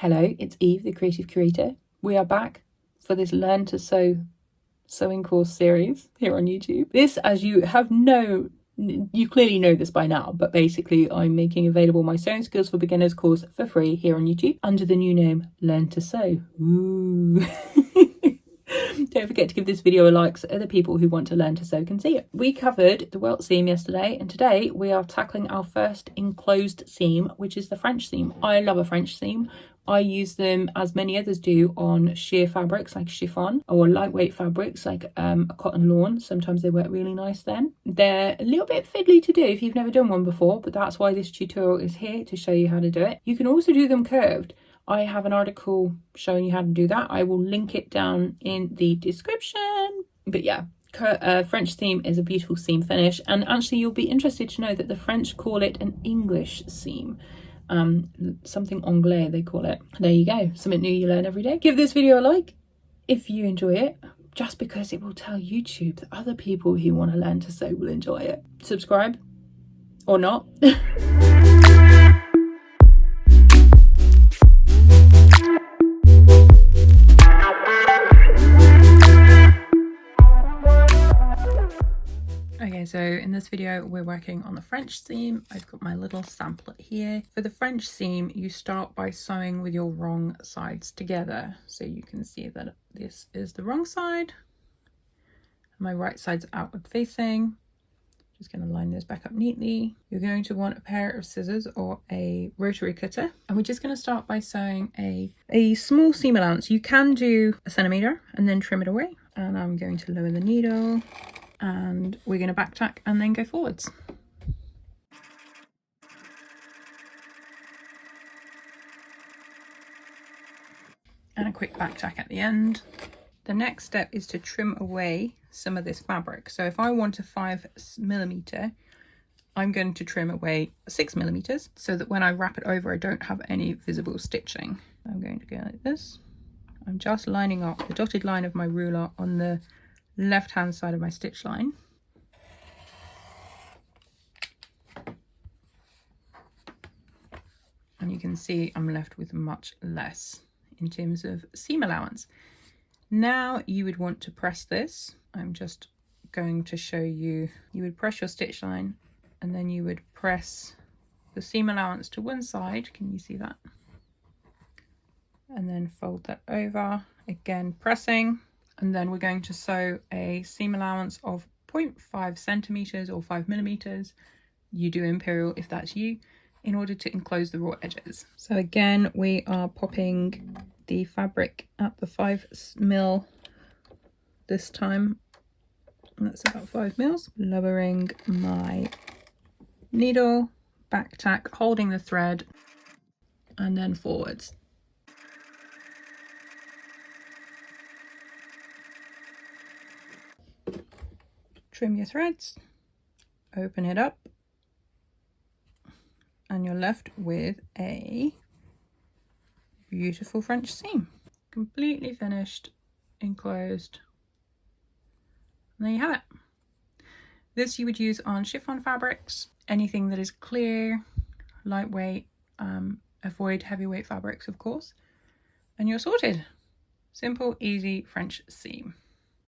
Hello, it's Eve, the creative curator. We are back for this Learn to Sew sewing course series here on YouTube. This, as you have known, you clearly know this by now, but basically I'm making available my Sewing Skills for Beginners course for free here on YouTube under the new name Learn to Sew. Ooh. Don't forget to give this video a like so other people who want to learn to sew can see it. We covered the welt seam yesterday, and today we are tackling our first enclosed seam, which is the French seam. I love a French seam. I use them, as many others do, on sheer fabrics like chiffon or lightweight fabrics like a cotton lawn. Sometimes they work really nice then. They're a little bit fiddly to do if you've never done one before, but that's why this tutorial is here, to show you how to do it. You can also do them curved. I have an article showing you how to do that. I will link it down in the description. But yeah, French seam is a beautiful seam finish, and actually you'll be interested to know that the French call it an English seam. Something anglais they call it. There you go, something new you learn every day. Give this video a like if you enjoy it, just because it will tell YouTube that other people who want to learn to sew will enjoy it. Subscribe or not. Okay, so in this video we're working on the French seam. I've got my little sampler here. For the French seam, you start by sewing with your wrong sides together. So you can see that this is the wrong side. My right side's outward facing. Just going to line this back up neatly. You're going to want a pair of scissors or a rotary cutter. And we're just going to start by sewing a small seam allowance. You can do a centimetre and then trim it away. And I'm going to lower the needle. And we're going to back tack and then go forwards. And a quick back tack at the end. The next step is to trim away some of this fabric. So if I want a 5mm, I'm going to trim away 6mm so that when I wrap it over, I don't have any visible stitching. I'm going to go like this. I'm just lining up the dotted line of my ruler on the left hand side of my stitch line. And you can see I'm left with much less in terms of seam allowance. Now you would want to press this. I'm just going to show you. You would press your stitch line and then you would press the seam allowance to one side. Can you see that? And then fold that over, again pressing. And then we're going to sew a seam allowance of 0.5 centimeters or 5mm. You do imperial if that's you, in order to enclose the raw edges. So again, we are popping the fabric at the 5mm this time. And that's about 5mm. Lowering my needle, back tack, holding the thread, and then forwards. Trim your threads, open it up, and you're left with a beautiful French seam. Completely finished, enclosed. And there you have it. This you would use on chiffon fabrics, anything that is clear, lightweight, avoid heavyweight fabrics of course, and you're sorted. Simple, easy French seam.